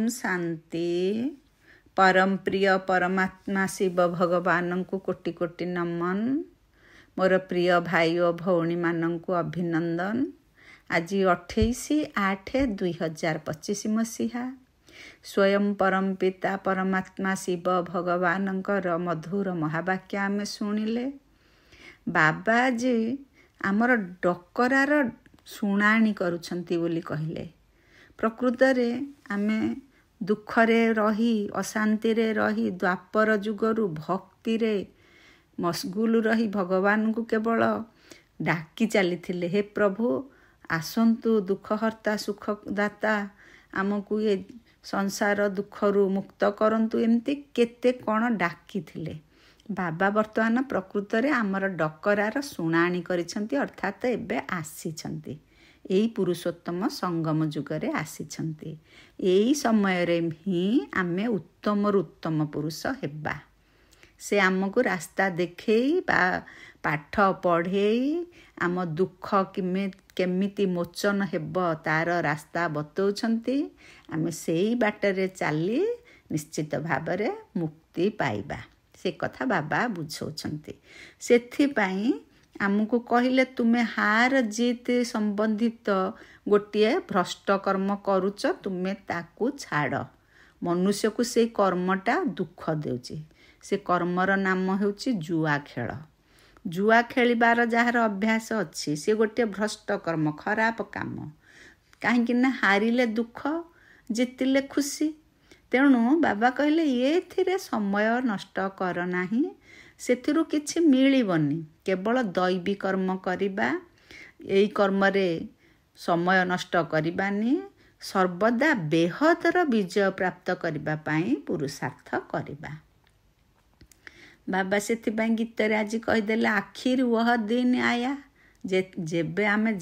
ओम शांति। परम प्रिय परमात्मा शिव भगवान को कोटि कोटि नमन। मोर प्रिय भाई और भौणी माननकु अभिनंदन। आज 28/8/2025 मसीहा स्वयं परम पिता परमात्मा शिव भगवान मधुर महावाक्य आमे शुणिले। बाबा जी आमर डकरार शुणाणी करुछंती बोली कहले। प्रकृत रे आमे दुखरे रही अशांति रे रही द्वापर जुगरु भक्ति रे मशगुल रही भगवान को केवल डाकी चली। हे प्रभु आसंतु दुखहर्ता सुखदाता आमको ये संसार दुखरु मुक्त करंतु। एमती केते कौन डाकी थिले। बाबा वर्तमान प्रकृत रे आमर डकरार शुणाणी करिसंती, अर्थात एबे आसीछंती। एई पुरुषोत्तम संगम जुगरे आसीछंती। एई समय रे ही आमे उत्तम उत्तम पुरुष हेबा। से आमको रास्ता देखेई बा पाठ पढ़ेई आम दुख केमिति मोचन हेब तार रास्ता बतौछंती। आमे सेई बाटरे चली निश्चित भावरे मुक्ति पाइबा, से कथा बाबा बुझौछंती। सेथिपाई आमको कहले तुमे हार जीत संबंधित गोटे भ्रष्ट कर्म करुच, तुमे ताकू छाड़। मनुष्य को से कर्मटा दुख देउची। से कर्मर नाम हेउची जुआ खेल। जुआ खेलिबार जार अभ्यास अच्छी से गोटे भ्रष्ट कर्म, खराब काम। कहीं ना हारिले दुख, जितिले खुशी। तेणु बाबा कहले ये समय नष्ट कर नाही, सेथिरु किछि मिलिबनी। केवल दैवी कर्म करिबा, एई कर्म रे समय नष्ट करिबानी। सर्वदा बेहतर विजय प्राप्त करिबा पाई पुरुषार्थ करिबा। बाबा सेथिपाई गीत रे आज कहिदेले आखिर वह दिन आया जेबे आमे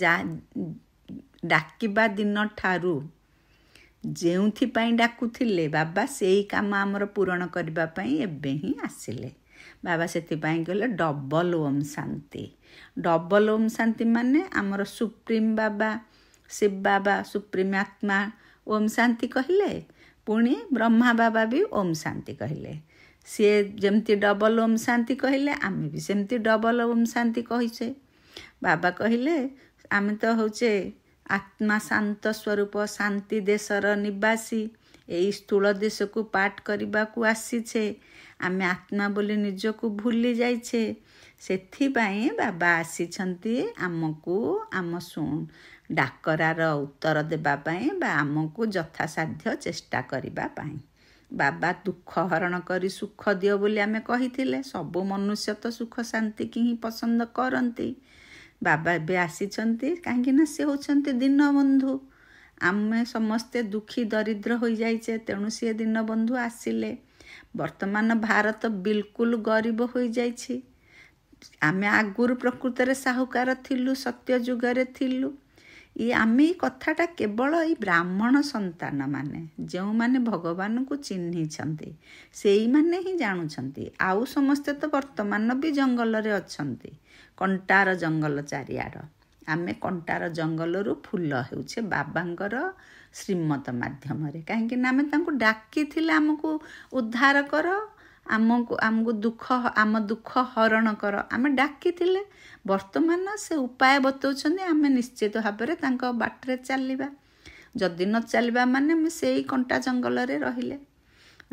डाकिबा दिन ठारू जेउथिपाई डाकुथिले बाबा सेई काम आमर पूरण करिबा पाई एबे ही आसिले। बाबा सेथिपाई कहले डबल ओम शांति। डबल ओम शांति माने आमर सुप्रीम बाबा शिव बाबा सुप्रीम आत्मा ओम शांति कहले। पुणी ब्रह्मा बाबा भी ओम शांति कहले। सी जमती डबल ओम शांति कहले, आमे भी सेमती डबल ओम शांति कहिछे। बाबा कहले आमे तो होचे आत्मा शांत स्वरूप शांति देशर निवासी। एई स्थूल देश को पाठ करबा को आसीछे। आमे आत्मा बोली निजको भूली जाइछे। सेथिपाई बाबा आसीछंती आमको आम शुण डाकरार उत्तर देबा पाई बा आमको यथासाध्य चेष्टा करिबा पाई। बाबा दुख हरण करी सुख दियो बोली आमे कहिथिले। सबो मनुष्य तो सुख शांति की ही पसंद करंती। बाबा बे आसीछंती काहेकि ना से होछंती दीनबंधु। आमे समस्ते दुखी दरिद्र हो जाइछे, तेणु से दीनबंधु आसिले। वर्तमान भारत बिल्कुल गरीब हो जाइछि। आमे आगुरु प्रकृत रे साहुकार थिलु, सत्य जुगरे थिलु। ये आमे कथाटा केवल ये ब्राह्मण संतान माने जो माने भगवान को चिन्ही छंती सेई माने ही जानुछंती। आउ समस्ते तो वर्तमान भी जंगल रे अछंती। कंटार जंगल चारियाड। आमे कंटार जंगल रु फूल हेउछे बाबांकर श्रीमत माध्यम रे। काहेकि ना आमे तांको डाकी थिले आमको उद्धार कर, आमको दुख आम दुख हरण कर, आमे डाकी थिले। वर्तमान से उपाय बतौछन्ती, आमे निश्चित भाबरे तांको बाटरे चलिबा। जदि न चलिबा माने आमे सेई कंटा जंगल रे रहिले।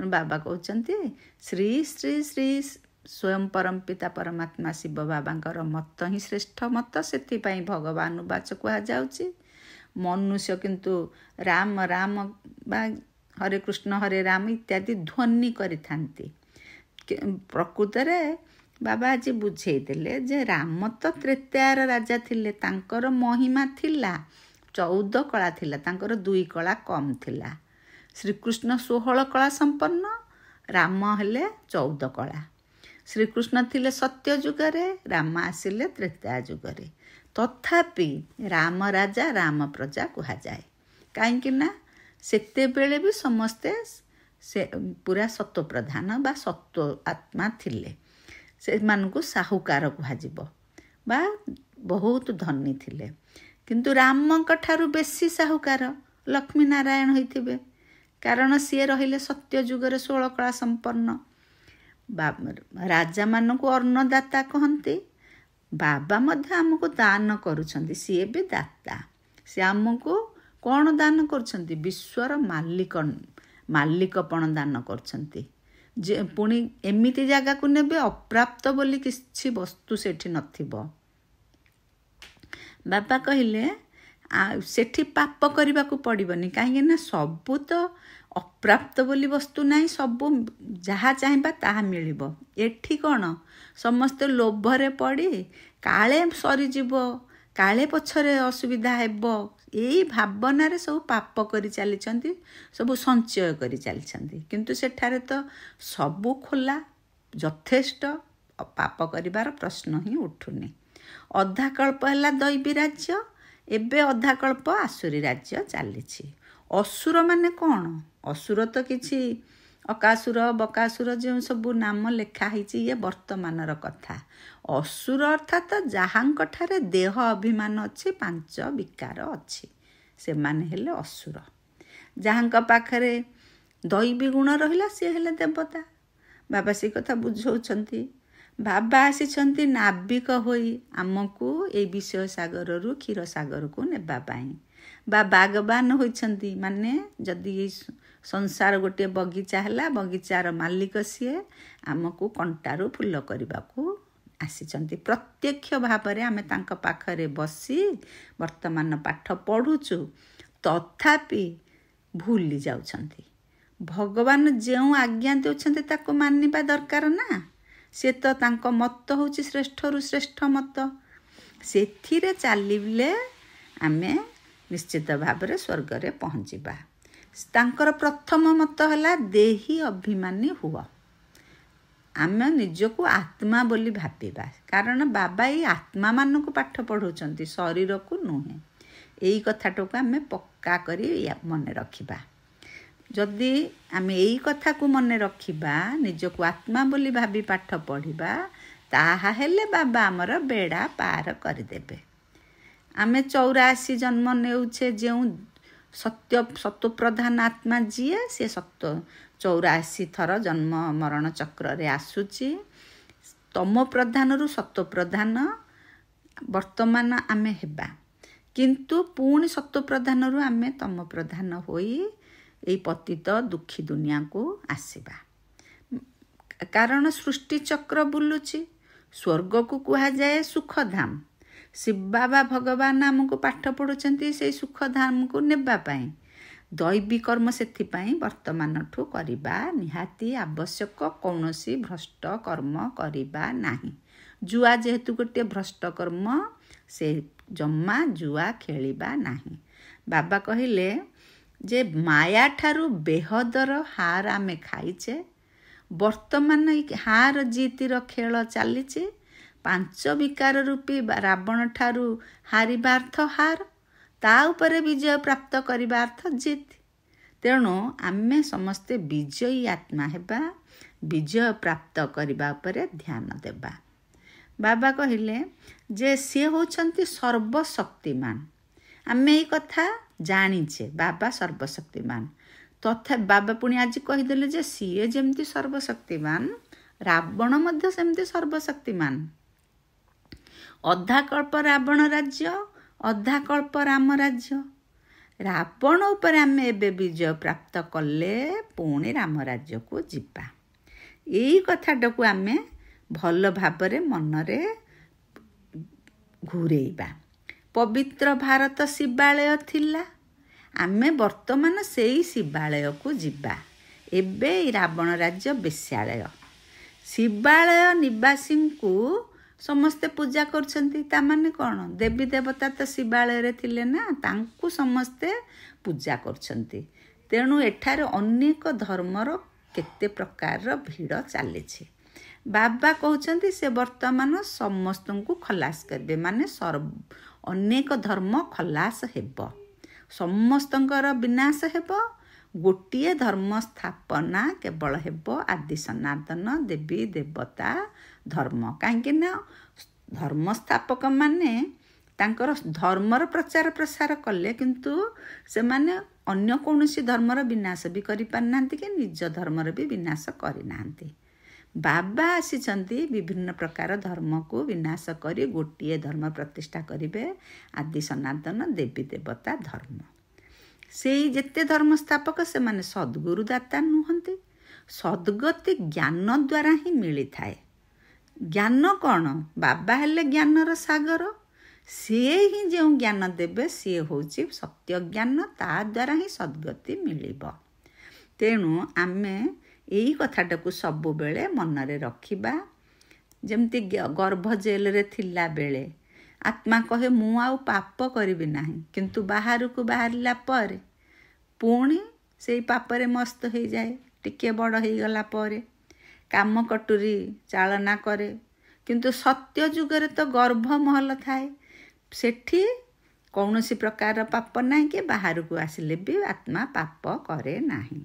बाबा कहउछन्ती श्री श्री श्री स्वयं परम पिता परमात्मा शिव बाबांकर मत ही श्रेष्ठ मत। सेथिपाई भगवान वाच कुहा जाउची। मनुष्य किंतु राम राम बा हरे कृष्ण हरे राम इत्यादि ध्वनि करिथांती। प्रकृत रे बाबा आज बुझेई देले जे राम तो त्रेतार राजा थिले, तांकर महिमा थिला 14 कला थिला, तांकर 2 कला कम थिला। श्रीकृष्ण 16 कला संपन्न, राम हेले 14 कला। श्रीकृष्ण थिले सत्य जुगरे, राम आसिले त्रेता जुगरे। तथापि राम राजा राम प्रजा कुहा जाए। काहेकि ना सेते बेले भी समस्ते से पूरा सत्व प्रधान बा सत्व आत्मा थिले। से मानकु साहुकार कुहाजिबो बा बहुत धनी थिले। किंतु रामंक ठारू बेसी साहुकार लक्ष्मी नारायण होइथिबे। କାରଣ ସିଏ ରହିଲେ ସତ୍ୟ ଯୁଗରେ 16 କଳା ସମ୍ପନ୍ନ। ରାଜାମାନଙ୍କୁ ଅନ୍ନଦାତା କହନ୍ତି। ବାବା ମଧ୍ୟ ଆମକୁ ଦାନ କରୁଛନ୍ତି, ସିଏ ବି ଦାତା। ସେ ଆମକୁ କ'ଣ ଦାନ କରୁଛନ୍ତି? ବିଶ୍ୱର ମାଲିକପଣ ଦାନ କରୁଛନ୍ତି। ଯେ ପୁଣି ଏମିତି ଜାଗାକୁ ନେବେ ଅପ୍ରାପ୍ତ ବୋଲି କିଛି ବସ୍ତୁ ସେଠି ନଥିବ। ବାବା କହିଲେ ସେଠି ପାପ କରିବାକୁ ପଡ଼ିବନି, କାହିଁକି ନା ସବୁ ତ ଅପ୍ରାପ୍ତ ବୋଲି ବସ୍ତୁ ନାହିଁ, ସବୁ ଯାହା ଚାହିଁବା ତାହା ମିଳିବ। ଏଠି କ'ଣ ସମସ୍ତେ ଲୋଭରେ ପଡ଼ି କାଳେ ସରିଯିବ, କାଳେ ପଛରେ ଅସୁବିଧା ହେବ, ଏଇ ଭାବନାରେ ସବୁ ପାପ କରି ଚାଲିଛନ୍ତି, ସବୁ ସଞ୍ଚୟ କରି ଚାଲିଛନ୍ତି। କିନ୍ତୁ ସେଠାରେ ତ ସବୁ ଖୋଲା, ଯଥେଷ୍ଟ, ପାପ କରିବାର ପ୍ରଶ୍ନ ହିଁ ଉଠୁନି। ଅଧାକଳ୍ପ ହେଲା ଦୈବୀ ରାଜ୍ୟ, ଏବେ ଅଧାକଳ୍ପ ଆସୁରୀ ରାଜ୍ୟ ଚାଲିଛି। ଅସୁର ମାନେ କ'ଣ? ଅସୁର ତ କିଛି ଅକାସୁର ବକାସୁର ଯେଉଁ ସବୁ ନାମ ଲେଖା ହେଇଛି ଇଏ ବର୍ତ୍ତମାନର କଥା। ଅସୁର ଅର୍ଥାତ୍ ଯାହାଙ୍କଠାରେ ଦେହ ଅଭିମାନ ଅଛି, 5 ବିକାର ଅଛି, ସେମାନେ ହେଲେ ଅସୁର। ଯାହାଙ୍କ ପାଖରେ ଦୈବୀ ଗୁଣ ରହିଲା ସିଏ ହେଲେ ଦେବତା। ବାବା ସେ କଥା ବୁଝଉଛନ୍ତି। ବାବା ଆସିଛନ୍ତି ନାବିକ ହୋଇ ଆମକୁ ଏଇ ବିଷୟ ସାଗରରୁ କ୍ଷୀର ସାଗରକୁ ନେବା ପାଇଁ। ବା ବାଗବାନ ହୋଇଛନ୍ତି, ମାନେ ଯଦି ଏଇ ସଂସାର ଗୋଟିଏ ବଗିଚା ହେଲା, ବଗିଚାର ମାଲିକ ସିଏ, ଆମକୁ କଣ୍ଟାରୁ ଫୁଲ କରିବାକୁ ଆସିଛନ୍ତି। ପ୍ରତ୍ୟକ୍ଷ ଭାବରେ ଆମେ ତାଙ୍କ ପାଖରେ ବସି ବର୍ତ୍ତମାନ ପାଠ ପଢ଼ୁଛୁ, ତଥାପି ଭୁଲି ଯାଉଛନ୍ତି। ଭଗବାନ ଯେଉଁ ଆଜ୍ଞା ଦେଉଛନ୍ତି ତାକୁ ମାନିବା ଦରକାର ନା। ସେ ତ ତାଙ୍କ ମତ ହେଉଛି ଶ୍ରେଷ୍ଠରୁ ଶ୍ରେଷ୍ଠ ମତ, ସେଥିରେ ଚାଲିଲେ ଆମେ ନିଶ୍ଚିତ ଭାବରେ ସ୍ୱର୍ଗରେ ପହଞ୍ଚିବା। ତାଙ୍କର ପ୍ରଥମ ମତ ହେଲା ଦେହି ଅଭିମାନୀ ହୁଅ। ଆମେ ନିଜକୁ ଆତ୍ମା ବୋଲି ଭାବିବା, କାରଣ ବାବା ଏଇ ଆତ୍ମାମାନଙ୍କୁ ପାଠ ପଢ଼ାଉଛନ୍ତି, ଶରୀରକୁ ନୁହେଁ। ଏଇ କଥାଟାକୁ ଆମେ ପକ୍କା କରି ମନେ ରଖିବା। ଯଦି ଆମେ ଏଇ କଥାକୁ ମନେ ରଖିବା, ନିଜକୁ ଆତ୍ମା ବୋଲି ଭାବି ପାଠ ପଢ଼ିବା, ତାହା ହେଲେ ବାବା ଆମର ବେଡ଼ା ପାର କରିଦେବେ। ଆମେ 84 ଜନ୍ମ ନେଉଛେ, ଯେଉଁ ସତ୍ୱପ୍ରଧାନ ଆତ୍ମା ଯିଏ, ସେ 84 ଥର ଜନ୍ମ ମରଣ ଚକ୍ରରେ ଆସୁଛି। ତମ ପ୍ରଧାନରୁ ସତ୍ୱପ୍ରଧାନ ବର୍ତ୍ତମାନ ଆମେ ହେବା, କିନ୍ତୁ ପୁଣି ସତ୍ୱପ୍ରଧାନରୁ ଆମେ ତମ ପ୍ରଧାନ ହୋଇ ଏଇ ପତିତ ଦୁଃଖୀ ଦୁନିଆକୁ ଆସିବା। କାରଣ ସୃଷ୍ଟି ଚକ୍ର ବୁଲୁଛି। ସ୍ୱର୍ଗକୁ କୁହାଯାଏ ସୁଖଧାମ। ଶିବ ବାବା ଭଗବାନ ଆମକୁ ପାଠ ପଢ଼ୁଛନ୍ତି ସେଇ ସୁଖଧାମକୁ ନେବା ପାଇଁ। ଦୈବୀ କର୍ମ ସେଥିପାଇଁ ବର୍ତ୍ତମାନଠୁ କରିବା ନିହାତି ଆବଶ୍ୟକ। କୌଣସି ଭ୍ରଷ୍ଟ କର୍ମ କରିବା ନାହିଁ। ଜୁଆ ଯେହେତୁ ଗୋଟିଏ ଭ୍ରଷ୍ଟ କର୍ମ, ସେ ଜମା ଜୁଆ ଖେଳିବା ନାହିଁ। ବାବା କହିଲେ ଯେ ମାୟାଠାରୁ ବେହଦର ହାର ଆମେ ଖାଇଛେ। ବର୍ତ୍ତମାନ ହାର ଜିତିର ଖେଳ ଚାଲିଛି। 5 ବିକାର ରୂପୀ ରାବଣ ଠାରୁ ହାରିବା ଅର୍ଥ ହାର, ତା ଉପରେ ବିଜୟ ପ୍ରାପ୍ତ କରିବା ଅର୍ଥ ଜିତ୍। ତେଣୁ ଆମେ ସମସ୍ତେ ବିଜୟୀ ଆତ୍ମା ହେବା, ବିଜୟ ପ୍ରାପ୍ତ କରିବା ଉପରେ ଧ୍ୟାନ ଦେବା। ବାବା କହିଲେ ଯେ ସିଏ ହେଉଛନ୍ତି ସର୍ବଶକ୍ତିମାନ। ଆମେ ଏଇ କଥା ଜାଣିଛେ, ବାବା ସର୍ବଶକ୍ତିମାନ। ତଥାପି ବାବା ପୁଣି ଆଜି କହିଦେଲେ ଯେ ସିଏ ଯେମିତି ସର୍ବଶକ୍ତିମାନ, ରାବଣ ମଧ୍ୟ ସେମିତି ସର୍ବଶକ୍ତିମାନ। ଅଧାକଳ୍ପ ରାବଣ ରାଜ୍ୟ, ଅଧାକଳ୍ପ ରାମ ରାଜ୍ୟ। ରାବଣ ଉପରେ ଆମେ ଏବେ ବିଜୟ ପ୍ରାପ୍ତ କଲେ ପୁଣି ରାମ ରାଜ୍ୟକୁ ଯିବା। ଏଇ କଥାଟାକୁ ଆମେ ଭଲ ଭାବରେ ମନରେ ଘୂରେଇବା। ପବିତ୍ର ଭାରତ ଶିବାଳୟ ଥିଲା, ଆମେ ବର୍ତ୍ତମାନ ସେଇ ଶିବାଳୟକୁ ଯିବା। ଏବେ ଏଇ ରାବଣ ରାଜ୍ୟ ବେଶ୍ୟାଳୟ। ଶିବାଳୟ ନିବାସୀଙ୍କୁ ସମସ୍ତେ ପୂଜା କରୁଛନ୍ତି। ତାମାନେ କ'ଣ? ଦେବୀ ଦେବତା ତ ଶିବାଳୟରେ ଥିଲେ ନା, ତାଙ୍କୁ ସମସ୍ତେ ପୂଜା କରୁଛନ୍ତି। ତେଣୁ ଏଠାରେ ଅନେକ ଧର୍ମର କେତେ ପ୍ରକାରର ଭିଡ଼ ଚାଲିଛି। ବାବା କହୁଛନ୍ତି ସେ ବର୍ତ୍ତମାନ ସମସ୍ତଙ୍କୁ ଖଲାସ କରିବେ, ମାନେ ଅନେକ ଧର୍ମ ଖଲାସ ହେବ, ସମସ୍ତଙ୍କର ବିନାଶ ହେବ। ଗୋଟିଏ ଧର୍ମ ସ୍ଥାପନା କେବଳ ହେବ ଆଦି ସନାତନ ଦେବୀ ଦେବତା ଧର୍ମ। କାହିଁକି ନା ଧର୍ମ ସ୍ଥାପକ ମାନେ ତାଙ୍କର ଧର୍ମର ପ୍ରଚାର ପ୍ରସାର କଲେ, କିନ୍ତୁ ସେମାନେ ଅନ୍ୟ କୌଣସି ଧର୍ମର ବିନାଶ ବି କରିପାରିନାହାନ୍ତି କି ନିଜ ଧର୍ମର ବି ବିନାଶ କରିନାହାନ୍ତି। ବାବା ଆସିଛନ୍ତି ବିଭିନ୍ନ ପ୍ରକାର ଧର୍ମକୁ ବିନାଶ କରି ଗୋଟିଏ ଧର୍ମ ପ୍ରତିଷ୍ଠା କରିବେ, ଆଦି ସନାତନ ଦେବୀ ଦେବତା ଧର୍ମ। ସେଇ ଯେତେ ଧର୍ମ ସ୍ଥାପକ ସେମାନେ ସଦ୍ଗୁରୁଦାତା ନୁହନ୍ତି। ସଦ୍ଗତି ଜ୍ଞାନ ଦ୍ୱାରା ହିଁ ମିଳିଥାଏ। ଜ୍ଞାନ କ'ଣ? ବାବା ହେଲେ ଜ୍ଞାନର ସାଗର। ସିଏ ହିଁ ଯେଉଁ ଜ୍ଞାନ ଦେବେ ସିଏ ହେଉଛି ସତ୍ୟ ଜ୍ଞାନ, ତା ଦ୍ୱାରା ହିଁ ସଦ୍ଗତି ମିଳିବ। ତେଣୁ ଆମେ ଏଇ କଥାଟାକୁ ସବୁବେଳେ ମନରେ ରଖିବା। ଯେମିତି ଗର୍ଭ ଜେଲରେ ଥିଲାବେଳେ ଆତ୍ମା କହେ ମୁଁ ଆଉ ପାପ କରିବି ନାହିଁ, କିନ୍ତୁ ବାହାରକୁ ବାହାରିଲା ପରେ ପୁଣି ସେଇ ପାପରେ ମସ୍ତ ହେଇଯାଏ। ଟିକେ ବଡ଼ ହେଇଗଲା ପରେ କାମ କଟୁରୀ ଚାଳନା କରେ, କିନ୍ତୁ ସତ୍ୟ ଯୁଗରେ ତ ଗର୍ଭମହଲ ଥାଏ, ସେଠି କୌଣସି ପ୍ରକାର ପାପ ନାହିଁ କି ବାହାରକୁ ଆସିଲେ ବି ଆତ୍ମା ପାପ କରେ ନାହିଁ।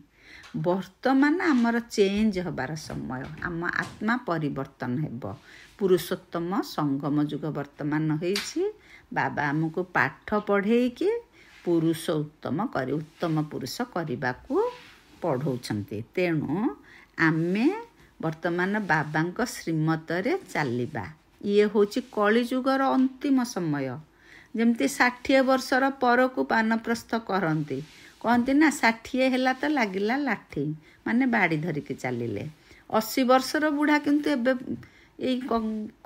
ବର୍ତ୍ତମାନ ଆମର ଚେଞ୍ଜ ହେବାର ସମୟ, ଆମ ଆତ୍ମା ପରିବର୍ତ୍ତନ ହେବ। ପୁରୁଷୋତ୍ତମ ସଙ୍ଗମ ଯୁଗ ବର୍ତ୍ତମାନ ହେଇଛି। ବାବା ଆମକୁ ପାଠ ପଢ଼େଇକି ଉତ୍ତମ ପୁରୁଷ କରିବାକୁ ପଢ଼ଉଛନ୍ତି। ତେଣୁ ଆମେ ବର୍ତ୍ତମାନ ବାବାଙ୍କ ଶ୍ରୀମତରେ ଚାଲିବା। ଇଏ ହେଉଛି କଳିଯୁଗର ଅନ୍ତିମ ସମୟ। ଯେମିତି 60 ବର୍ଷର ପରକୁ ବାନପ୍ରସ୍ଥ କରନ୍ତି, କହନ୍ତି ନା 60 ହେଲା ତ ଲାଗିଲା ଲାଠି, ମାନେ ବାଡ଼ି ଧରିକି ଚାଲିଲେ। 80 ବର୍ଷର ବୁଢ଼ା କିନ୍ତୁ ଏବେ ଏଇ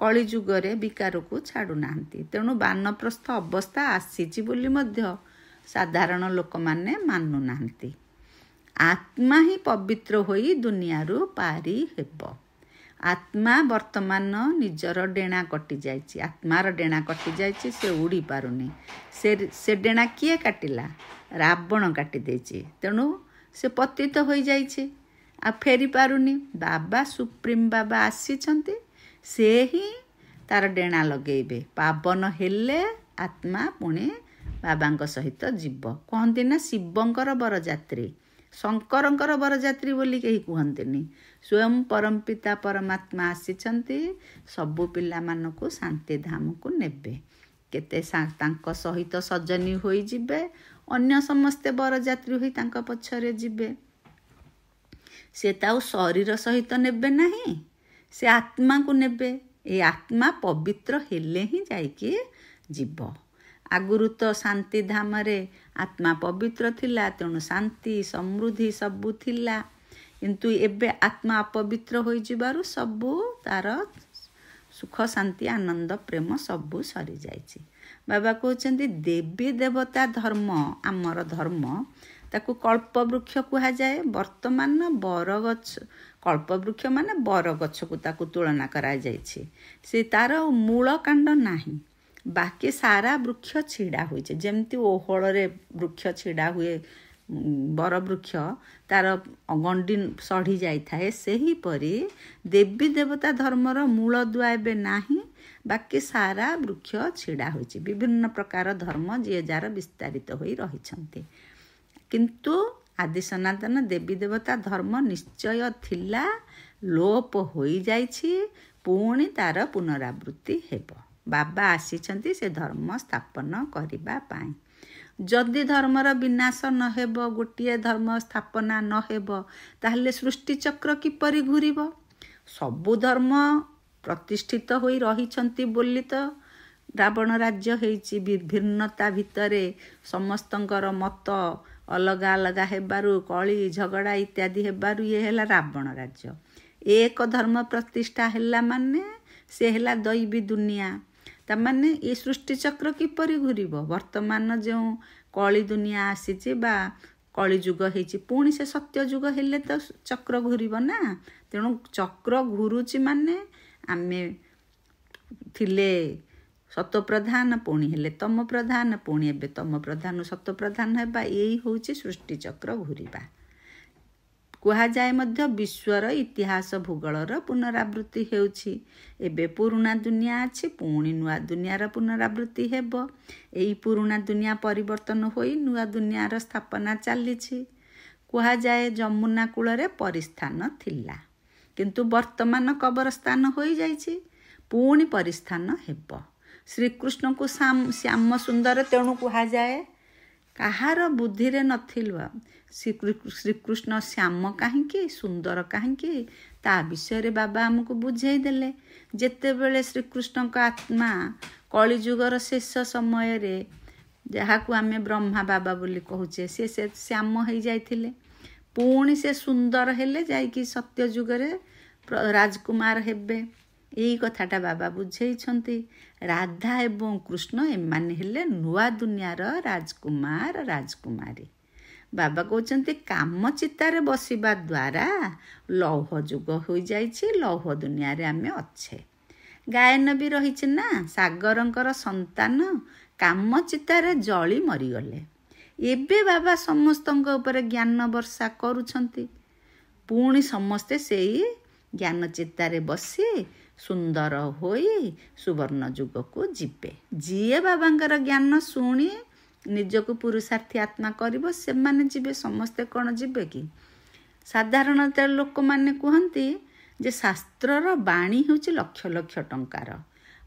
କଳିଯୁଗରେ ବିକାରକୁ ଛାଡ଼ୁନାହାନ୍ତି। ତେଣୁ ବାନପ୍ରସ୍ଥ ଅବସ୍ଥା ଆସିଛି ବୋଲି ମଧ୍ୟ ସାଧାରଣ ଲୋକମାନେ ମାନୁନାହାନ୍ତି। ଆତ୍ମା ହିଁ ପବିତ୍ର ହୋଇ ଦୁନିଆରୁ ପାରି ହେବ। ଆତ୍ମା ବର୍ତ୍ତମାନ ନିଜର ଡେଣା କଟିଯାଇଛି, ଆତ୍ମାର ଡେଣା କଟିଯାଇଛି, ସେ ଉଡ଼ି ପାରୁନି। ସେ ଡେଣା କିଏ କାଟିଲା? ରାବଣ କାଟି ଦେଇଛି। ତେଣୁ ସେ ପତିତ ହୋଇଯାଇଛି, ଆଉ ଫେରି ପାରୁନି। ବାବା ସୁପ୍ରିମ ବାବା ଆସିଛନ୍ତି, ସେ ହିଁ ତାର ଡେଣା ଲଗେଇବେ। ପାବନ ହେଲେ ଆତ୍ମା ପୁଣି ବାବାଙ୍କ ସହିତ ଯିବ। କହନ୍ତି ନା ଶିବଙ୍କର ବରଯାତ୍ରୀ, ଶଙ୍କରଙ୍କର ବରଯାତ୍ରୀ ବୋଲି କେହି କୁହନ୍ତିନି। ସ୍ୱୟଂ ପରମପିତା ପରମାତ୍ମା ଆସିଛନ୍ତି, ସବୁ ପିଲାମାନଙ୍କୁ ଶାନ୍ତିଧାମକୁ ନେବେ। କେତେ ତାଙ୍କ ସହିତ ସଜନୀ ହୋଇଯିବେ, ଅନ୍ୟ ସମସ୍ତେ ବରଯାତ୍ରୀ ହୋଇ ତାଙ୍କ ପଛରେ ଯିବେ। ସେ ତ ଆଉ ଶରୀର ସହିତ ନେବେ ନାହିଁ, ସେ ଆତ୍ମାକୁ ନେବେ। ଏ ଆତ୍ମା ପବିତ୍ର ହେଲେ ହିଁ ଯାଇକି ଯିବ। ଆଗରୁ ତ ଶାନ୍ତିଧାମରେ ଆତ୍ମା ପବିତ୍ର ଥିଲା, ତେଣୁ ଶାନ୍ତି ସମୃଦ୍ଧି ସବୁ ଥିଲା। କିନ୍ତୁ ଏବେ ଆତ୍ମା ଅପବିତ୍ର ହୋଇଯିବାରୁ ସବୁ ତାର ସୁଖ ଶାନ୍ତି ଆନନ୍ଦ ପ୍ରେମ ସବୁ ସରିଯାଇଛି। ବାବା କହୁଛନ୍ତି ଦେବୀ ଦେବତା ଧର୍ମ ଆମର ଧର୍ମ, ତାକୁ କଳ୍ପବୃକ୍ଷ କୁହାଯାଏ। ବର୍ତ୍ତମାନ ବରଗଛ, କଳ୍ପବୃକ୍ଷ ମାନେ ବରଗଛକୁ ତାକୁ ତୁଳନା କରାଯାଇଛି। ସେ ତାର ମୂଳ କାଣ୍ଡ ନାହିଁ, ବାକି ସାରା ବୃକ୍ଷ ଛିଡ଼ା ହୋଇଛି। ଯେମିତି ଓହଳରେ ବୃକ୍ଷ ଛିଡ଼ା ହୁଏ, ବରବୃକ୍ଷ ତାର ଗଣ୍ଡି ସଢ଼ି ଯାଇଥାଏ, ସେହିପରି ଦେବୀ ଦେବତା ଧର୍ମର ମୂଳଦୁଆ ଏବେ ନାହିଁ, ବାକି ସାରା ବୃକ୍ଷ ଛିଡ଼ା ହୋଇଛି। ବିଭିନ୍ନ ପ୍ରକାର ଧର୍ମ ଯିଏ ଯାହାର ବିସ୍ତାରିତ ହୋଇ ରହିଛନ୍ତି, କିନ୍ତୁ ଆଦି ସନାତନ ଦେବୀ ଦେବତା ଧର୍ମ ନିଶ୍ଚୟ ଥିଲା, ଲୋପ ହୋଇଯାଇଛି, ପୁଣି ତାର ପୁନରାବୃତ୍ତି ହେବ। ବାବା ଆସିଛନ୍ତି ସେ ଧର୍ମ ସ୍ଥାପନ କରିବା ପାଇଁ। ଯଦି ଧର୍ମର ବିନାଶ ନହେବ, ଗୋଟିଏ ଧର୍ମ ସ୍ଥାପନା ନହେବ, ତାହେଲେ ସୃଷ୍ଟିଚକ୍ର କିପରି ଘୂରିବ? ସବୁ ଧର୍ମ ପ୍ରତିଷ୍ଠିତ ହୋଇ ରହିଛନ୍ତି ବୋଲି ତ ରାବଣ ରାଜ୍ୟ ହେଇଛି। ବିଭିନ୍ନତା ଭିତରେ ସମସ୍ତଙ୍କର ମତ ଅଲଗା ଅଲଗା ହେବାରୁ, କଳି ଝଗଡ଼ା ଇତ୍ୟାଦି ହେବାରୁ ଇଏ ହେଲା ରାବଣ ରାଜ୍ୟ। ଏକ ଧର୍ମ ପ୍ରତିଷ୍ଠା ହେଲା ମାନେ ସେ ହେଲା ଦୈବୀ ଦୁନିଆ। ତାମାନେ ଏ ସୃଷ୍ଟିଚକ୍ର କିପରି ଘୂରିବ? ବର୍ତ୍ତମାନ ଯେଉଁ କଳି ଦୁନିଆ ଆସିଛି ବା କଳିଯୁଗ ହେଇଛି, ପୁଣି ସେ ସତ୍ୟ ଯୁଗ ହେଲେ ତ ଚକ୍ର ଘୂରିବ ନା। ତେଣୁ ଚକ୍ର ଘୁରୁଛି ମାନେ ଆମେ ଥିଲେ ସତ୍ୱପ୍ରଧାନ, ପୁଣି ହେଲେ ତମ ପ୍ରଧାନ, ପୁଣି ଏବେ ତମ ପ୍ରଧାନରୁ ସତ୍ୱପ୍ରଧାନ ହେବା। ଏଇ ହେଉଛି ସୃଷ୍ଟିଚକ୍ର ଘୂରିବା। କୁହାଯାଏ ମଧ୍ୟ ବିଶ୍ୱର ଇତିହାସ ଭୂଗୋଳର ପୁନରାବୃତ୍ତି ହେଉଛି। ଏବେ ପୁରୁଣା ଦୁନିଆ ଅଛି, ପୁଣି ନୂଆ ଦୁନିଆର ପୁନରାବୃତ୍ତି ହେବ। ଏଇ ପୁରୁଣା ଦୁନିଆ ପରିବର୍ତ୍ତନ ହୋଇ ନୂଆ ଦୁନିଆର ସ୍ଥାପନା ଚାଲିଛି। କୁହାଯାଏ ଯମୁନା କୂଳରେ ପରିସ୍ଥାନ ଥିଲା, କିନ୍ତୁ ବର୍ତ୍ତମାନ କବରସ୍ଥାନ ହୋଇଯାଇଛି, ପୁଣି ପରିସ୍ଥାନ ହେବ। ଶ୍ରୀକୃଷ୍ଣଙ୍କୁ ଶ୍ୟାମ ସୁନ୍ଦର ତେଣୁ କୁହାଯାଏ। କାହାର ବୁଦ୍ଧିରେ ନଥିଲ ଶ୍ରୀକୃଷ୍ଣ ଶ୍ୟାମ କାହିଁକି, ସୁନ୍ଦର କାହିଁକି, ତା ବିଷୟରେ ବାବା ଆମକୁ ବୁଝେଇ ଦେଲେ। ଯେତେବେଳେ ଶ୍ରୀକୃଷ୍ଣଙ୍କ ଆତ୍ମା କଳିଯୁଗର ଶେଷ ସମୟରେ, ଯାହାକୁ ଆମେ ବ୍ରହ୍ମା ବାବା ବୋଲି କହୁଛେ, ସେ ଶ୍ୟାମ ହେଇଯାଇଥିଲେ। ପୁଣି ସେ ସୁନ୍ଦର ହେଲେ ଯାଇକି ସତ୍ୟ ଯୁଗରେ ରାଜକୁମାର ହେବେ। ଏଇ କଥାଟା ବାବା ବୁଝେଇଛନ୍ତି। ରାଧା ଏବଂ କୃଷ୍ଣ ଏମାନେ ହେଲେ ନୂଆ ଦୁନିଆର ରାଜକୁମାର ରାଜକୁମାରୀ। ବାବା କହୁଛନ୍ତି କାମଚିତାରେ ବସିବା ଦ୍ୱାରା ଲୌହ ଯୁଗ ହୋଇଯାଇଛି, ଲୌହ ଦୁନିଆରେ ଆମେ ଅଛେ। ଗାୟନ ବି ରହିଛି ନା, ସାଗରଙ୍କର ସନ୍ତାନ କାମଚିତାରେ ଜଳି ମରିଗଲେ। ଏବେ ବାବା ସମସ୍ତଙ୍କ ଉପରେ ଜ୍ଞାନ ବର୍ଷା କରୁଛନ୍ତି। ପୁଣି ସମସ୍ତେ ସେଇ ଜ୍ଞାନ ଚିତାରେ ବସି ସୁନ୍ଦର ହୋଇ ସୁବର୍ଣ୍ଣ ଯୁଗକୁ ଯିବେ। ଯିଏ ବାବାଙ୍କର ଜ୍ଞାନ ଶୁଣି ନିଜକୁ ପୁରୁଷାର୍ଥୀ ଆତ୍ମା କରିବ, ସେମାନେ ଯିବେ। ସମସ୍ତେ କ'ଣ ଯିବେ କି? ସାଧାରଣତଃ ଲୋକମାନେ କୁହନ୍ତି ଯେ ଶାସ୍ତ୍ରର ବାଣୀ ହେଉଛି ଲକ୍ଷ ଲକ୍ଷ ଟଙ୍କାର।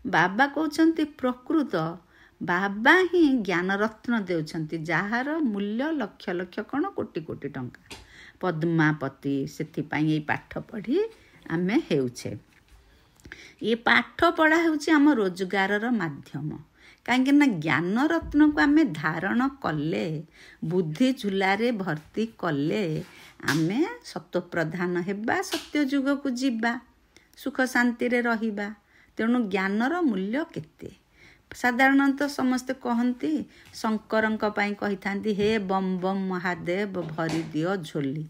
ବାବା କହୁଛନ୍ତି ପ୍ରକୃତ ବାବା ହିଁ ଜ୍ଞାନରତ୍ନ ଦେଉଛନ୍ତି, ଯାହାର ମୂଲ୍ୟ ଲକ୍ଷ ଲକ୍ଷ କ'ଣ କୋଟି କୋଟି ଟଙ୍କା। ପଦ୍ମାପତି ସେଥିପାଇଁ ଏଇ ପାଠ ପଢ଼ି ଆମେ ହେଉଛେ। ଏ ପାଠ ପଢ଼ା ହେଉଛି ଆମ ରୋଜଗାରର ମାଧ୍ୟମ। କାହିଁକି ନା ଜ୍ଞାନ ରତ୍ନକୁ ଆମେ ଧାରଣ କଲେ, ବୁଦ୍ଧି ଝୁଲାରେ ଭର୍ତ୍ତି କଲେ, ଆମେ ସତ୍ୱପ୍ରଧାନ ହେବା, ସତ୍ୟ ଯୁଗକୁ ଯିବା, ସୁଖ ଶାନ୍ତିରେ ରହିବା। ତେଣୁ ଜ୍ଞାନର ମୂଲ୍ୟ କେତେ? ସାଧାରଣତଃ ସମସ୍ତେ କହନ୍ତି, ଶଙ୍କରଙ୍କ ପାଇଁ କହିଥାନ୍ତି, ହେ ବମ୍ ବମ୍ ମହାଦେବ ଭରିଦିଅ ଝୋଲି,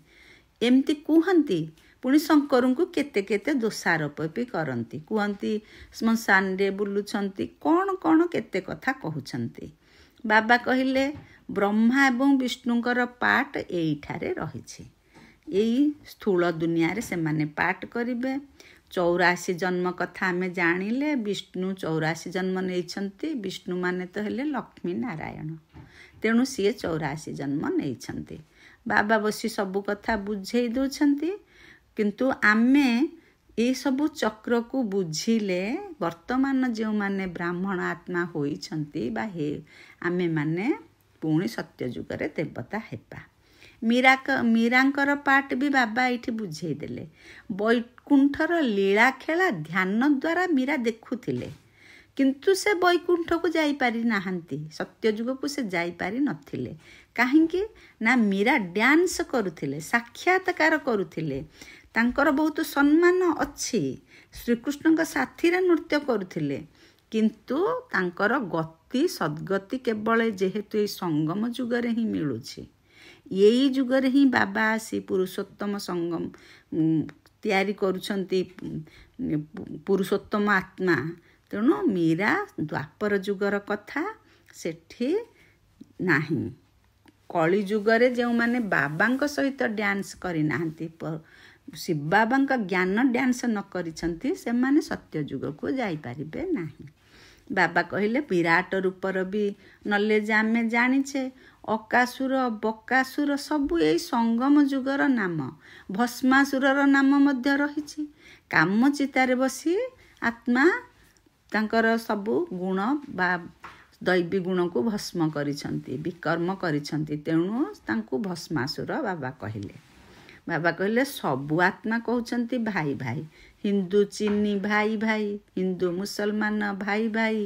ଏମିତି କୁହନ୍ତି। ପୁଣି ଶଙ୍କରଙ୍କୁ କେତେ କେତେ ଦୋଷାରୋପ ବି କରନ୍ତି, କୁହନ୍ତି ଶ୍ମଶାନରେ ବୁଲୁଛନ୍ତି, କ'ଣ କ'ଣ କେତେ କଥା କହୁଛନ୍ତି। ବାବା କହିଲେ ବ୍ରହ୍ମା ଏବଂ ବିଷ୍ଣୁଙ୍କର ପାଠ ଏଇଠାରେ ରହିଛି। ଏଇ ସ୍ଥୂଳ ଦୁନିଆରେ ସେମାନେ ପାଠ କରିବେ। 84 ଜନ୍ମ କଥା ଆମେ ଜାଣିଲେ। ବିଷ୍ଣୁ 84 ଜନ୍ମ ନେଇଛନ୍ତି। ବିଷ୍ଣୁ ମାନେ ତ ହେଲେ ଲକ୍ଷ୍ମୀ ନାରାୟଣ, ତେଣୁ ସିଏ 84 ଜନ୍ମ ନେଇଛନ୍ତି। ବାବା ବସି ସବୁ କଥା ବୁଝେଇ ଦେଉଛନ୍ତି। କିନ୍ତୁ ଆମେ ଏସବୁ ଚକ୍ରକୁ ବୁଝିଲେ, ବର୍ତ୍ତମାନ ଯେଉଁମାନେ ବ୍ରାହ୍ମଣ ଆତ୍ମା ହୋଇଛନ୍ତି ବା ଆମେମାନେ ପୁଣି ସତ୍ୟ ଯୁଗରେ ଦେବତା ହେବା। ମୀରାଙ୍କର ପାଠ ବି ବାବା ଏଇଠି ବୁଝେଇ ଦେଲେ। ବୈକୁଣ୍ଠର ଲୀଳା ଖେଳା ଧ୍ୟାନ ଦ୍ୱାରା ମୀରା ଦେଖୁଥିଲେ, କିନ୍ତୁ ସେ ବୈକୁଣ୍ଠକୁ ଯାଇପାରି ନାହାନ୍ତି, ସତ୍ୟ ଯୁଗକୁ ସେ ଯାଇପାରି ନଥିଲେ। କାହିଁକି ନା ମୀରା ଡ୍ୟାନ୍ସ କରୁଥିଲେ, ସାକ୍ଷାତକାର କରୁଥିଲେ, ତାଙ୍କର ବହୁତ ସମ୍ମାନ ଅଛି। ଶ୍ରୀକୃଷ୍ଣଙ୍କ ସାଥିରେ ନୃତ୍ୟ କରୁଥିଲେ, କିନ୍ତୁ ତାଙ୍କର ଗତି ସଦ୍ଗତି କେବଳ ଯେହେତୁ ଏଇ ସଙ୍ଗମ ଯୁଗରେ ହିଁ ମିଳୁଛି। ଏଇ ଯୁଗରେ ହିଁ ବାବା ଆସି ପୁରୁଷୋତ୍ତମ ସଙ୍ଗମ ତିଆରି କରୁଛନ୍ତି, ପୁରୁଷୋତ୍ତମ ଆତ୍ମା। ତେଣୁ ମୀରା ଦ୍ୱାପର ଯୁଗର କଥା ସେଠି ନାହିଁ। କଳି ଯୁଗରେ ଯେଉଁମାନେ ବାବାଙ୍କ ସହିତ ଡ୍ୟାନ୍ସ କରିନାହାନ୍ତି, ଶିବ ବାବାଙ୍କ ଜ୍ଞାନ ଡ୍ୟାନ୍ସ ନ କରିଛନ୍ତି, ସେମାନେ ସତ୍ୟ ଯୁଗକୁ ଯାଇପାରିବେ ନାହିଁ। ବାବା କହିଲେ ବିରାଟ ରୂପର ବି ନଲେଜ ଆମେ ଜାଣିଛେ। ଅକାସୁର ବକାସୁର ସବୁ ଏଇ ସଙ୍ଗମ ଯୁଗର ନାମ। ଭସ୍ମାସୁରର ନାମ ମଧ୍ୟ ରହିଛି। କାମଚିତାରେ ବସି ଆତ୍ମା ତାଙ୍କର ସବୁ ଗୁଣ ବା ଦୈବୀ ଗୁଣକୁ ଭସ୍ମ କରିଛନ୍ତି, ବିକର୍ମ କରିଛନ୍ତି। ତେଣୁ ତାଙ୍କୁ ଭସ୍ମାସୁର ବାବା କହିଲେ। ବାବା କହିଲେ ସବୁ ଆତ୍ମା କହୁଛନ୍ତି ଭାଇ ଭାଇ, ହିନ୍ଦୁ ଚିନି ଭାଇ ଭାଇ, ହିନ୍ଦୁ ମୁସଲମାନ ଭାଇ ଭାଇ,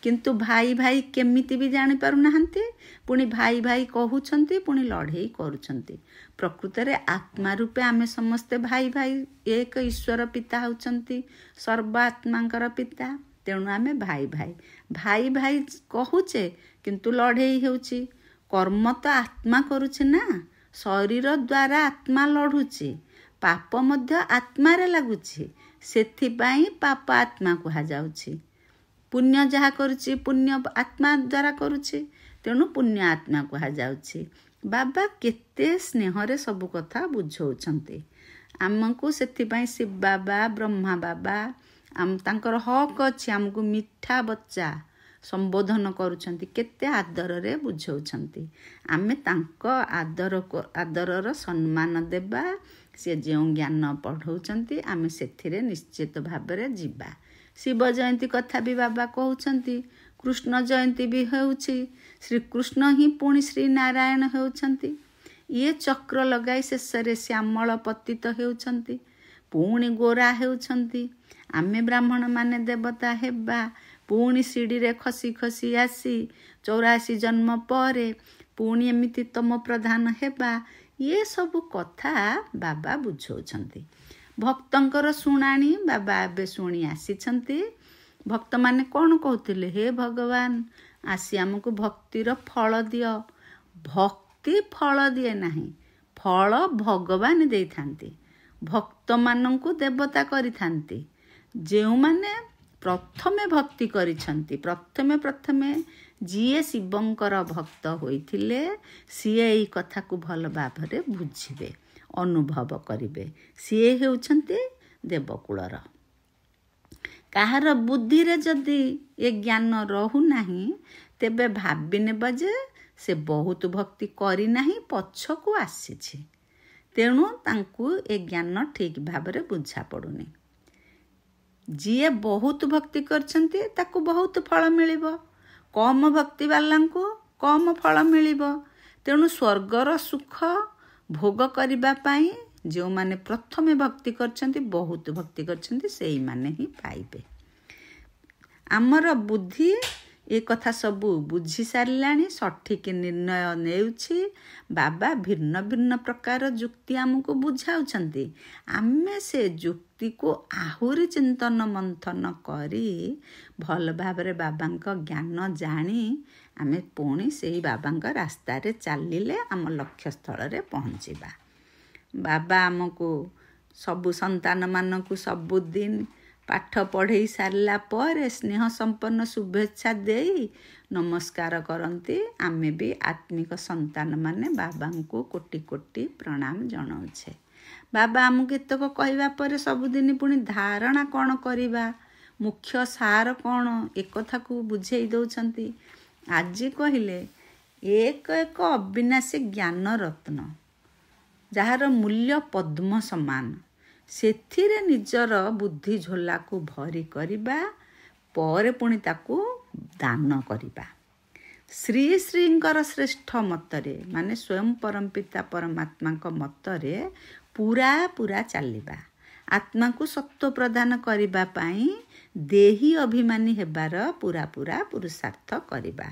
କିନ୍ତୁ ଭାଇ ଭାଇ କେମିତି ବି ଜାଣିପାରୁନାହାନ୍ତି। ପୁଣି ଭାଇ ଭାଇ କହୁଛନ୍ତି, ପୁଣି ଲଢ଼େଇ କରୁଛନ୍ତି। ପ୍ରକୃତରେ ଆତ୍ମା ରୂପେ ଆମେ ସମସ୍ତେ ଭାଇ ଭାଇ। ଏକ ଈଶ୍ୱର ପିତା ହେଉଛନ୍ତି ସର୍ବ ଆତ୍ମାଙ୍କର ପିତା। ତେଣୁ ଆମେ ଭାଇ ଭାଇ ଭାଇ ଭାଇ କହୁଛେ, କିନ୍ତୁ ଲଢ଼େଇ ହେଉଛି। କର୍ମ ତ ଆତ୍ମା କରୁଛି ନା, ଶରୀର ଦ୍ୱାରା ଆତ୍ମା ଲଢ଼ୁଛି, ପାପ ମଧ୍ୟ ଆତ୍ମାରେ ଲାଗୁଛି। ସେଥିପାଇଁ ପାପ ଆତ୍ମା କୁହାଯାଉଛି। ପୁଣ୍ୟ ଯାହା କରୁଛି ପୁଣ୍ୟ ଆତ୍ମା ଦ୍ୱାରା କରୁଛି, ତେଣୁ ପୁଣ୍ୟ ଆତ୍ମା କୁହାଯାଉଛି। ବାବା କେତେ ସ୍ନେହରେ ସବୁ କଥା ବୁଝଉଛନ୍ତି ଆମକୁ। ସେଥିପାଇଁ ଶିବ ବାବା, ବ୍ରହ୍ମା ବାବା ତାଙ୍କର ହକ୍ ଅଛି, ଆମକୁ ମିଠା ବଚ୍ଚା ସମ୍ବୋଧନ କରୁଛନ୍ତି, କେତେ ଆଦରରେ ବୁଝଉଛନ୍ତି। ଆମେ ତାଙ୍କ ଆଦରର ସମ୍ମାନ ଦେବା। ସେ ଯେଉଁ ଜ୍ଞାନ ପଢ଼ଉଛନ୍ତି ଆମେ ସେଥିରେ ନିଶ୍ଚିତ ଭାବରେ ଯିବା। ଶିବ ଜୟନ୍ତୀ କଥା ବି ବାବା କହୁଛନ୍ତି, କୃଷ୍ଣ ଜୟନ୍ତୀ ବି ହେଉଛି। ଶ୍ରୀକୃଷ୍ଣ ହିଁ ପୁଣି ଶ୍ରୀନାରାୟଣ ହେଉଛନ୍ତି। ଇଏ ଚକ୍ର ଲଗାଇ ଶେଷରେ ଶ୍ୟାମଳ ପତିତ ହେଉଛନ୍ତି, ପୁଣି ଗୋରା ହେଉଛନ୍ତି। ଆମେ ବ୍ରାହ୍ମଣମାନେ ଦେବତା ହେବା, ପୁଣି ସିଡ଼ିରେ ଖସି ଖସି ଆସି 84 ଜନ୍ମ ପରେ ପୁଣି ଏମିତି ତମ ପ୍ରଧାନ ହେବା। ଇଏ ସବୁ କଥା ବାବା ବୁଝଉଛନ୍ତି। ଭକ୍ତଙ୍କର ଶୁଣାଣି ବାବା ଏବେ ଶୁଣି ଆସିଛନ୍ତି। ଭକ୍ତମାନେ କ'ଣ କହୁଥିଲେ? ହେ ଭଗବାନ, ଆସି ଆମକୁ ଭକ୍ତିର ଫଳ ଦିଅ। ଭକ୍ତି ଫଳ ଦିଏ ନାହିଁ, ଫଳ ଭଗବାନ ଦେଇଥାନ୍ତି। ଭକ୍ତମାନଙ୍କୁ ଦେବତା କରିଥାନ୍ତି। ଯେଉଁମାନେ ପ୍ରଥମେ ଭକ୍ତି କରିଛନ୍ତି, ପ୍ରଥମେ ଯିଏ ଶିବଙ୍କର ଭକ୍ତ ହୋଇଥିଲେ, ସିଏ ଏଇ କଥାକୁ ଭଲ ଭାବରେ ବୁଝିବେ, ଅନୁଭବ କରିବେ। ସିଏ ହେଉଛନ୍ତି ଦେବକୁଳର। କାହାର ବୁଦ୍ଧିରେ ଯଦି ଏ ଜ୍ଞାନ ରହୁନାହିଁ, ତେବେ ଭାବି ନେବ ଯେ ସେ ବହୁତ ଭକ୍ତି କରିନାହିଁ, ପଛକୁ ଆସିଛି। ତେଣୁ ତାଙ୍କୁ ଏ ଜ୍ଞାନ ଠିକ୍ ଭାବରେ ବୁଝା ପଡ଼ୁନି। ଯିଏ ବହୁତ ଭକ୍ତି କରିଛନ୍ତି ତାକୁ ବହୁତ ଫଳ ମିଳିବ, କମ୍ ଭକ୍ତିବାଲାଙ୍କୁ କମ୍ ଫଳ ମିଳିବ। ତେଣୁ ସ୍ୱର୍ଗର ସୁଖ ଭୋଗ କରିବା ପାଇଁ ଯେଉଁମାନେ ପ୍ରଥମେ ଭକ୍ତି କରିଛନ୍ତି, ବହୁତ ଭକ୍ତି କରିଛନ୍ତି, ସେଇମାନେ ହିଁ ପାଇବେ। ଆମର ବୁଦ୍ଧି ଏ କଥା ସବୁ ବୁଝି ସାରିଲାଣି, ସଠିକ୍ ନିର୍ଣ୍ଣୟ ନେଉଛି। ବାବା ଭିନ୍ନ ଭିନ୍ନ ପ୍ରକାର ଯୁକ୍ତି ଆମକୁ ବୁଝାଉଛନ୍ତି। ଆମେ ସେ ଯୁକ୍ତିକୁ ଆହୁରି ଚିନ୍ତନ ମନ୍ଥନ କରି ଭଲ ଭାବରେ ବାବାଙ୍କ ଜ୍ଞାନ ଜାଣି ଆମେ ପୁଣି ସେଇ ବାବାଙ୍କ ରାସ୍ତାରେ ଚାଲିଲେ ଆମ ଲକ୍ଷ୍ୟସ୍ଥଳରେ ପହଞ୍ଚିବା। ବାବା ଆମକୁ ସବୁ ସନ୍ତାନମାନଙ୍କୁ ସବୁଦିନ ପାଠ ପଢ଼େଇ ସାରିଲା ପରେ ସ୍ନେହ ସମ୍ପନ୍ନ ଶୁଭେଚ୍ଛା ଦେଇ ନମସ୍କାର କରନ୍ତି। ଆମେ ବି ଆତ୍ମିକ ସନ୍ତାନମାନେ ବାବାଙ୍କୁ କୋଟି କୋଟି ପ୍ରଣାମ ଜଣାଉଛେ। ବାବା ଆମକୁ ଏତକ କହିବା ପରେ ସବୁଦିନ ପୁଣି ଧାରଣା କ'ଣ କରିବା, ମୁଖ୍ୟ ସାର କ'ଣ, ଏକଥାକୁ ବୁଝେଇ ଦେଉଛନ୍ତି। ଆଜି କହିଲେ ଏକ ଏକ ଅବିନାଶୀ ଜ୍ଞାନ ରତ୍ନ, ଯାହାର ମୂଲ୍ୟ ପଦ୍ମ ସମାନ, ସେଥିରେ ନିଜର ବୁଦ୍ଧି ଝୋଲାକୁ ଭରି କରିବା, ପରେ ପୁଣି ତାକୁ ଦାନ କରିବା। ଶ୍ରୀ ଶ୍ରୀଙ୍କର ଶ୍ରେଷ୍ଠ ମତରେ, ମାନେ ସ୍ୱୟଂ ପରମପିତା ପରମାତ୍ମାଙ୍କ ମତରେ ପୁରା ଚାଲିବା। ଆତ୍ମାକୁ ସତ୍ତ୍ୱ ପ୍ରଦାନ କରିବା ପାଇଁ ଦେହୀ ଅଭିମାନୀ ହେବାର ପୁରା ପୁରୁଷାର୍ଥ କରିବା।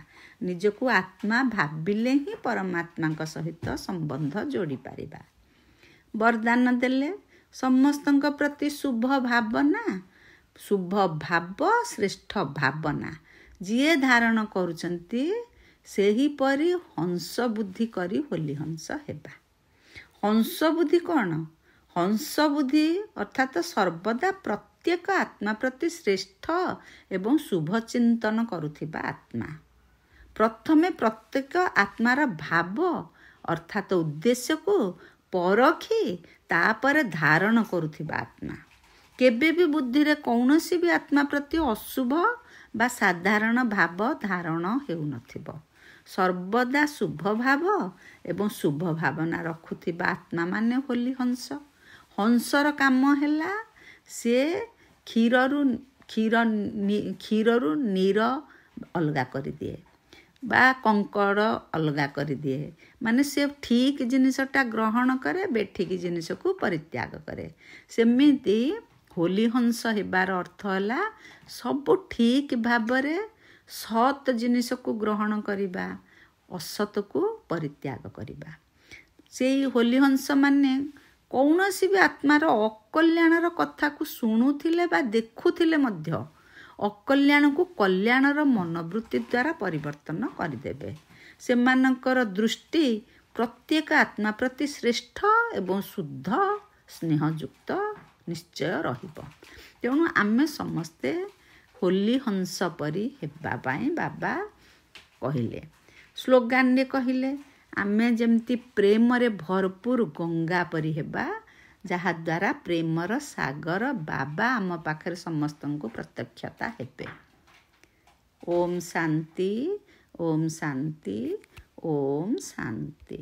ନିଜକୁ ଆତ୍ମା ଭାବିଲେ ହିଁ ପରମାତ୍ମାଙ୍କ ସହିତ ସମ୍ବନ୍ଧ ଯୋଡ଼ି ପାରିବା। ବରଦାନ ଦେଲେ ସମସ୍ତଙ୍କ ପ୍ରତି ଶୁଭ ଭାବନା, ଶୁଭ ଭାବ ଶ୍ରେଷ୍ଠ ଭାବନା ଯିଏ ଧାରଣ କରୁଛନ୍ତି, ସେହିପରି ହଂସ ବୁଦ୍ଧି କରି ହୋଲି ହଂସ ହେବା। ହଂସ ବୁଦ୍ଧି କ'ଣ? ହଂସ ବୁଦ୍ଧି ଅର୍ଥାତ୍ ସର୍ବଦା ପ୍ରତ୍ୟେକ ଆତ୍ମା ପ୍ରତି ଶ୍ରେଷ୍ଠ ଏବଂ ଶୁଭ ଚିନ୍ତନ କରୁଥିବା ଆତ୍ମା। ପ୍ରଥମେ ପ୍ରତ୍ୟେକ ଆତ୍ମାର ଭାବ ଅର୍ଥାତ୍ ଉଦ୍ଦେଶ୍ୟକୁ ପରଖି ତାପରେ ଧାରଣ କରୁଥିବା ଆତ୍ମା। କେବେ ବି ବୁଦ୍ଧିରେ କୌଣସି ବି ଆତ୍ମା ପ୍ରତି ଅଶୁଭ ବା ସାଧାରଣ ଭାବ ଧାରଣ ହେଉନଥିବ। ସର୍ବଦା ଶୁଭ ଭାବ ଏବଂ ଶୁଭ ଭାବନା ରଖୁଥିବା ଆତ୍ମାମାନେ ହୋଲି ହଂସ। ହଂସର କାମ ହେଲା ସେ କ୍ଷୀରରୁ ନୀର ଅଲଗା କରିଦିଏ ବା କଙ୍କଡ଼ ଅଲଗା କରିଦିଏ। ମାନେ ସେ ଠିକ୍ ଜିନିଷଟା ଗ୍ରହଣ କରେ, ବେଠିକ୍ ଜିନିଷକୁ ପରିତ୍ୟାଗ କରେ। ସେମିତି ହୋଲି ହଂସ ହେବାର ଅର୍ଥ ହେଲା ସବୁ ଠିକ୍ ଭାବରେ ସତ୍ ଜିନିଷକୁ ଗ୍ରହଣ କରିବା, ଅସତକୁ ପରିତ୍ୟାଗ କରିବା। ସେଇ ହୋଲି ହଂସ ମାନେ କୌଣସି ବି ଆତ୍ମାର ଅକଲ୍ୟାଣର କଥାକୁ ଶୁଣୁଥିଲେ ବା ଦେଖୁଥିଲେ ମଧ୍ୟ ଅକଲ୍ୟାଣକୁ କଲ୍ୟାଣର ମନୋବୃତ୍ତି ଦ୍ୱାରା ପରିବର୍ତ୍ତନ କରିଦେବେ। ସେମାନଙ୍କର ଦୃଷ୍ଟି ପ୍ରତ୍ୟେକ ଆତ୍ମା ପ୍ରତି ଶ୍ରେଷ୍ଠ ଏବଂ ଶୁଦ୍ଧ ସ୍ନେହଯୁକ୍ତ ନିଶ୍ଚୟ ରହିବ। ତେଣୁ ଆମେ ସମସ୍ତେ ହୋଲି ହଂସ ପରି ହେବା ପାଇଁ ବାବା କହିଲେ। ସ୍ଲୋଗାନରେ କହିଲେ ଆମେ ଯେମିତି ପ୍ରେମରେ ଭରପୁର ଗଙ୍ଗା ପରି ହେବା, ଯାହାଦ୍ୱାରା ପ୍ରେମର ସାଗର ବାବା ଆମ ପାଖରେ ସମସ୍ତଙ୍କୁ ପ୍ରତ୍ୟକ୍ଷତା ହେବେ। ଓମ୍ ଶାନ୍ତି, ଓମ୍ ଶାନ୍ତି, ଓମ୍ ଶାନ୍ତି।